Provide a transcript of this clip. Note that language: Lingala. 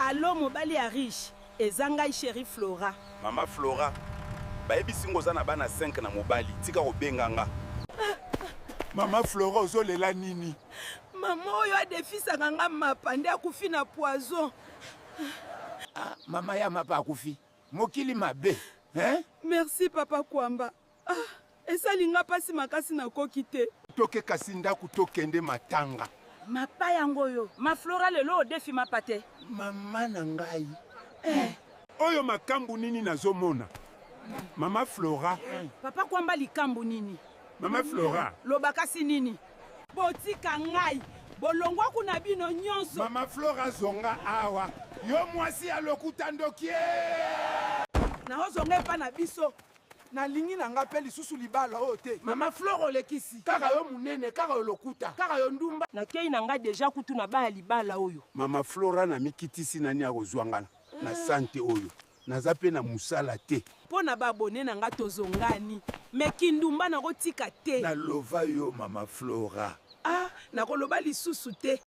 Allo mobali ya riche ezanga chérie Flora. Mama Flora, bayebi singo za na bana 5 na mobali, tika kobenganga. Mama Flora ozolela nini? Mama oyo adefisaka nga mapande akufi na poison. Mama ya mapa akufi. Mokili mabe. Hein? Merci papa Kwamba. Esalinga pasi makasi na kokite. Toke kasinda kutokende matanga. Mapa yango yo. Ma Flora lelo odefi mapate. Mama na ngai. Oyo makambu nini nazomona? Mama Flora. Papa Kwamba likambu nini? Mama Flora. Lobakasi nini? Botika ngai. Bolongwa kuna bino nyonso. Mama Flora zonga awa. Yo mwasi alokuta ndokie. Na ozonga pa na biso. Na lingi na nga pe lisusu libala ote. Mama Flora olekisi. Kaka yo munene, kaka yo lokuta, kaka yo ndumba. Na kei na nga deja kutu na ba libala oyo. Mama Flora na mikitisi nani akozwangana. Na sante oyo. Naza pe na musala te. Pona babone na nga tozongani. Mekindumba na kotika te. Na lova yo Mama Flora. Na koloba lisusu te.